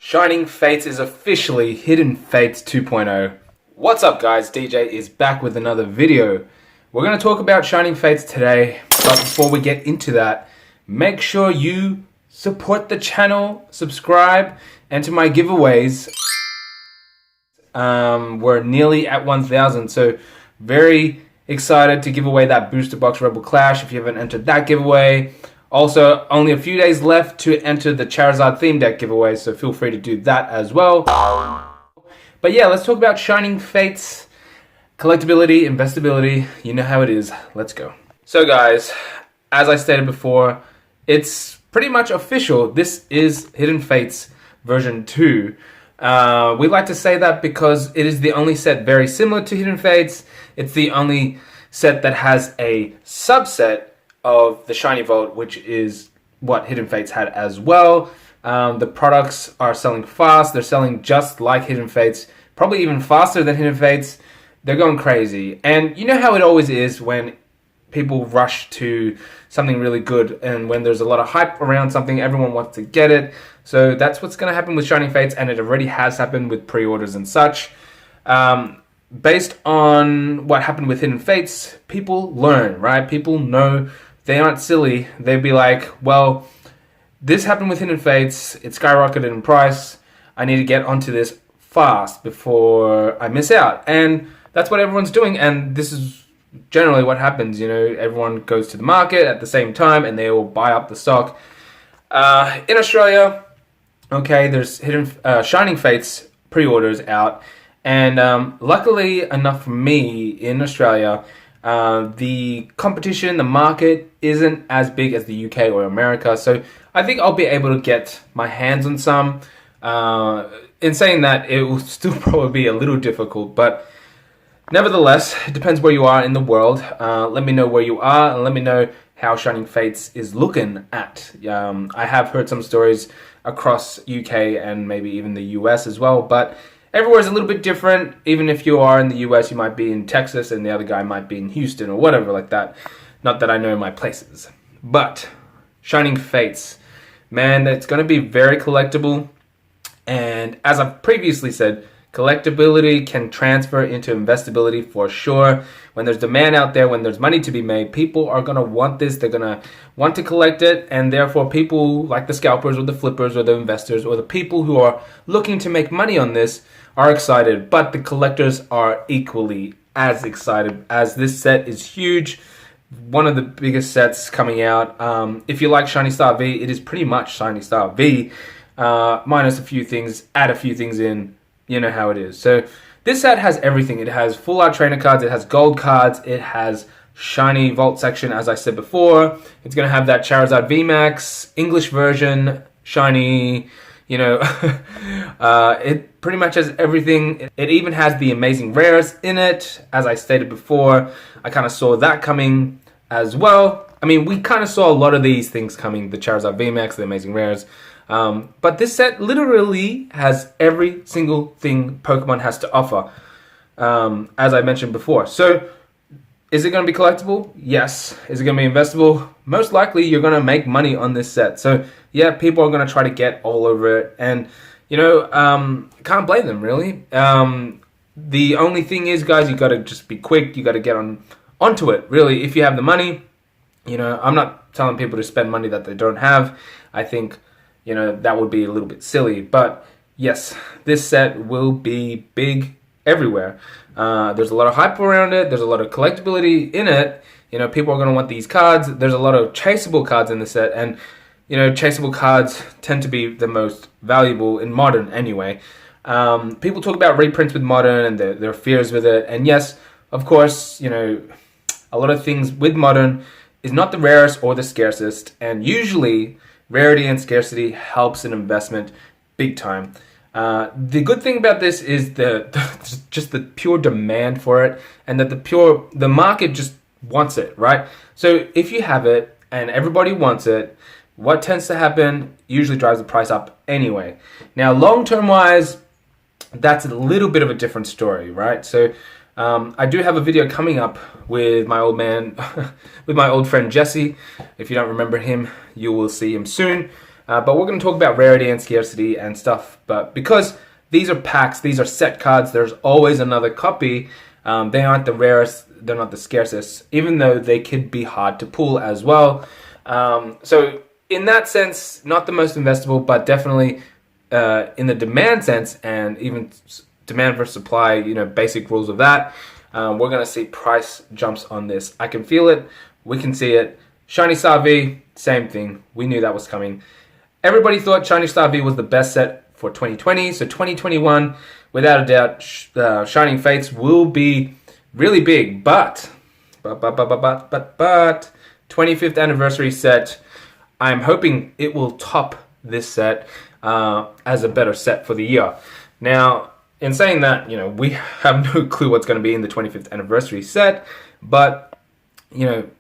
Shining Fates is officially Hidden Fates 2.0. What's up guys, DJ is back with another video. We're going to talk about Shining Fates today, but before we get into that, make sure you support the channel, subscribe, and to my giveaways. We're nearly at 1,000, so very excited to give away that Booster Box Rebel Clash if you haven't entered that giveaway. Also, only a few days left to enter the Charizard theme deck giveaway, so feel free to do that as well. But yeah, let's talk about Shining Fates, collectability, investability. You know how it is. Let's go. So guys, as I stated before, it's pretty much official. This is Hidden Fates version 2. We like to say that because it is the only set very similar to Hidden Fates. It's the only set that has a subset of the Shiny Vault, which is what Hidden Fates had as well. The products are selling fast. They're selling just like Hidden Fates, probably even faster than Hidden Fates. They're going crazy. And you know how it always is when people rush to something really good, and when there's a lot of hype around something, everyone wants to get it. So that's what's going to happen with Shining Fates, and it already has happened with pre-orders and such. Based on what happened with Hidden Fates, people learn, right? People know. They aren't silly. They'd be like, well, this happened with Hidden Fates. It skyrocketed in price. I need to get onto this fast before I miss out. And that's what everyone's doing. And this is generally what happens. You know, everyone goes to the market at the same time and they all buy up the stock. In Australia, okay, there's Shining Fates pre-orders out. And luckily enough for me in Australia, the competition, the market isn't as big as the UK or America, so I think I'll be able to get my hands on some. In saying that, it will still probably be a little difficult, but nevertheless, it depends where you are in the world. Let me know where you are, and let me know how Shining Fates is looking at. I have heard some stories across UK and maybe even the US as well, but everywhere is a little bit different. Even if you are in the US, you might be in Texas and the other guy might be in Houston or whatever like that. Not that I know my places. But Shining Fates, man, it's going to be very collectible. And as I've previously said, collectability can transfer into investability for sure. When there's demand out there, when there's money to be made, people are going to want this. They're going to want to collect it. And therefore, people like the scalpers or the flippers or the investors or the people who are looking to make money on this are excited. But the collectors are equally as excited, as this set is huge. One of the biggest sets coming out. If you like Shiny Star V, it is pretty much Shiny Star V. Minus a few things, add a few things in. You know how it is. So this set has everything. It has full art trainer cards. It has gold cards. It has shiny vault section, as I said before. It's going to have that Charizard VMAX, English version, shiny, you know. It pretty much has everything. It even has the amazing rares in it. As I stated before, I kind of saw that coming as well. I mean, we kind of saw a lot of these things coming. The Charizard VMAX, the amazing rares. But this set literally has every single thing Pokemon has to offer, as I mentioned before. So, is it going to be collectible? Yes. Is it going to be investable? Most likely, you're going to make money on this set. So, yeah, people are going to try to get all over it. And, you know, can't blame them, really. The only thing is, guys, you got to just be quick. You got to get onto it, really. If you have the money, you know, I'm not telling people to spend money that they don't have. I think, you know, that would be a little bit silly. But yes, this set will be big everywhere. There's a lot of hype around it. There's a lot of collectability in it. You know, people are going to want these cards. There's a lot of chaseable cards in the set. And, you know, chaseable cards tend to be the most valuable in Modern anyway. People talk about reprints with Modern and their fears with it. And yes, of course, you know, a lot of things with Modern is not the rarest or the scarcest. And usually rarity and scarcity helps an investment big time. The good thing about this is just the pure demand for it, and that the market just wants it, right? So if you have it and everybody wants it, what tends to happen usually drives the price up anyway. Now, long-term wise, that's a little bit of a different story, right? So I do have a video coming up with my old friend Jesse. If you don't remember him, you will see him soon. But we're going to talk about rarity and scarcity and stuff. But because these are packs, these are set cards, there's always another copy. They aren't the rarest, they're not the scarcest, even though they could be hard to pull as well. So in that sense, not the most investable, but definitely in the demand sense, and even demand versus supply, basic rules of that, we're going to see price jumps on this. I can feel it. We can see it. Shiny Star V, same thing. We knew that was coming. Everybody thought Shiny Star V was the best set for 2020. So 2021, without a doubt, Shining Fates will be really big. But 25th anniversary set, I'm hoping it will top this set as a better set for the year. Now, in saying that, we have no clue what's going to be in the 25th anniversary set, but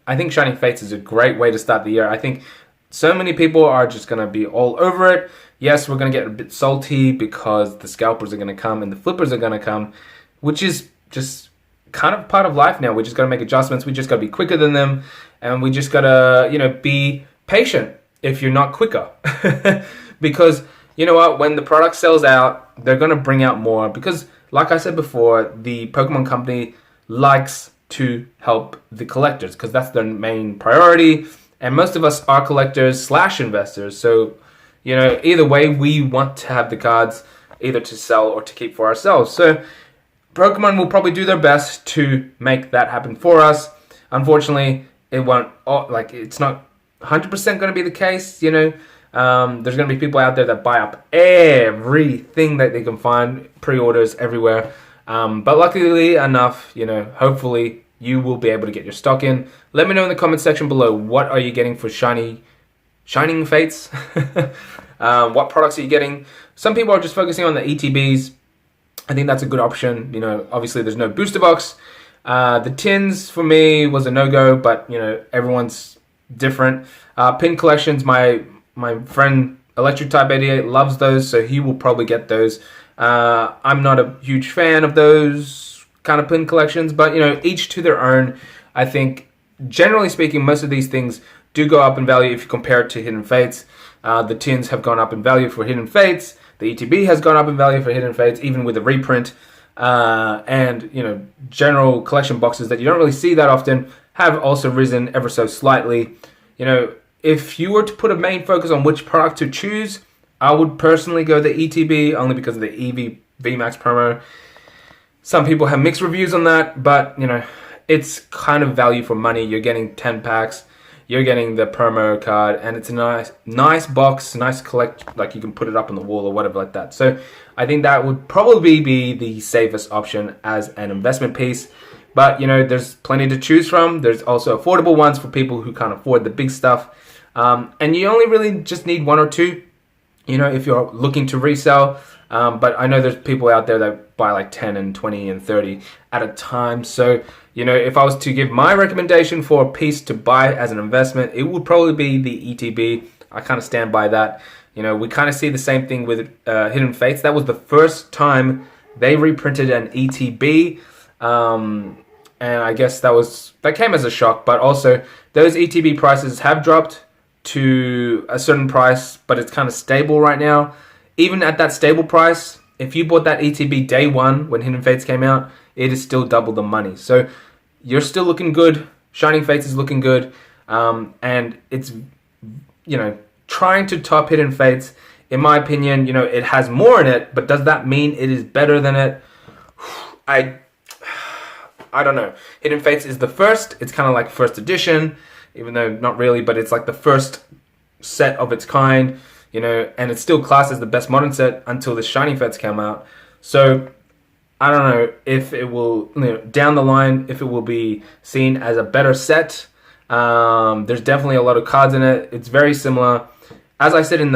I think Shining Fates is a great way to start the year. I think so many people are just going to be all over it. Yes, we're going to get a bit salty because the scalpers are going to come and the flippers are going to come, which is just kind of part of life now. We just got to make adjustments. We just got to be quicker than them, and we just got to, be patient if you're not quicker. Because, you know what, when the product sells out, they're going to bring out more because, like I said before, the Pokemon Company likes to help the collectors because that's their main priority, and most of us are collectors / investors. So either way, we want to have the cards either to sell or to keep for ourselves. So Pokemon will probably do their best to make that happen for us. Unfortunately, it won't, it's not 100% going to be the case. There's going to be people out there that buy up everything that they can find, pre-orders everywhere. But luckily enough, hopefully you will be able to get your stock in. Let me know in the comment section below, what are you getting for Shining Fates? What products are you getting? Some people are just focusing on the ETBs. I think that's a good option. Obviously there's no booster box. The tins for me was a no-go, but everyone's different. Pin collections, my friend Electric Type 88 loves those, so he will probably get those. I'm not a huge fan of those kind of pin collections, but each to their own. I think generally speaking, most of these things do go up in value if you compare it to Hidden Fates. The tins have gone up in value for Hidden Fates. The ETB has gone up in value for Hidden Fates, even with the reprint. And general collection boxes that you don't really see that often have also risen ever so slightly. If you were to put a main focus on which product to choose, I would personally go the ETB, only because of the EV VMAX promo. Some people have mixed reviews on that, but it's kind of value for money. You're getting 10 packs, you're getting the promo card, and it's a nice box, nice collect, like you can put it up on the wall or whatever like that. So I think that would probably be the safest option as an investment piece. But there's plenty to choose from. There's also affordable ones for people who can't afford the big stuff. And you only really just need one or two, if you're looking to resell. But I know there's people out there that buy like 10 and 20 and 30 at a time. So, if I was to give my recommendation for a piece to buy as an investment, it would probably be the ETB. I kind of stand by that. We kind of see the same thing with Hidden Fates. That was the first time they reprinted an ETB. And I guess that came as a shock. But also, those ETB prices have dropped to a certain price, but it's kind of stable right now. Even at that stable price, if you bought that ETB day one when Hidden Fates came out, it is still double the money. So you're still looking good. Shining Fates is looking good. And it's, trying to top Hidden Fates. In my opinion, it has more in it, but does that mean it is better than it? I don't know. Hidden Fates is the first. It's kind of like first edition, even though not really, but it's like the first set of its kind. And it's still classed as the best modern set until the Shining Fates came out. So I don't know if it will, down the line, if it will be seen as a better set. There's definitely a lot of cards in it. It's very similar. As I said in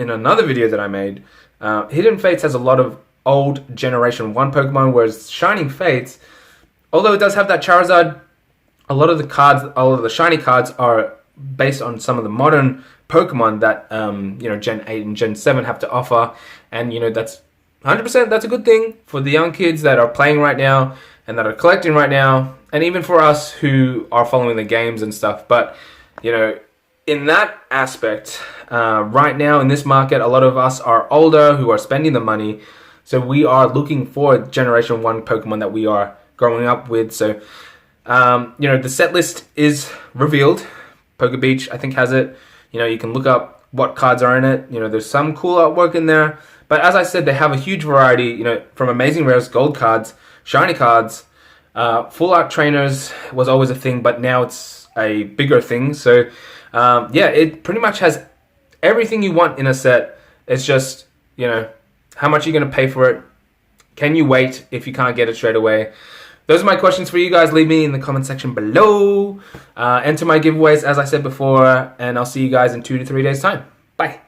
another video that I made, Hidden Fates has a lot of old Generation 1 Pokemon, whereas Shining Fates, although it does have that Charizard, a lot of the shiny cards are based on some of the modern Pokemon that Gen 8 and Gen 7 have to offer, and that's 100%, that's a good thing for the young kids that are playing right now and that are collecting right now, and even for us who are following the games and stuff. But in that aspect, right now in this market, a lot of us are older who are spending the money. So we are looking for Generation 1 Pokemon that we are growing up with. So, the set list is revealed. Poke Beach, I think, has it. You can look up what cards are in it. There's some cool artwork in there. But as I said, they have a huge variety, from Amazing Rares, gold cards, shiny cards, full art trainers was always a thing, but now it's a bigger thing. So, it pretty much has everything you want in a set. It's just, how much are you going to pay for it? Can you wait if you can't get it straight away? Those are my questions for you guys. Leave me in the comment section below. Enter my giveaways, as I said before, and I'll see you guys in 2 to 3 days' time. Bye.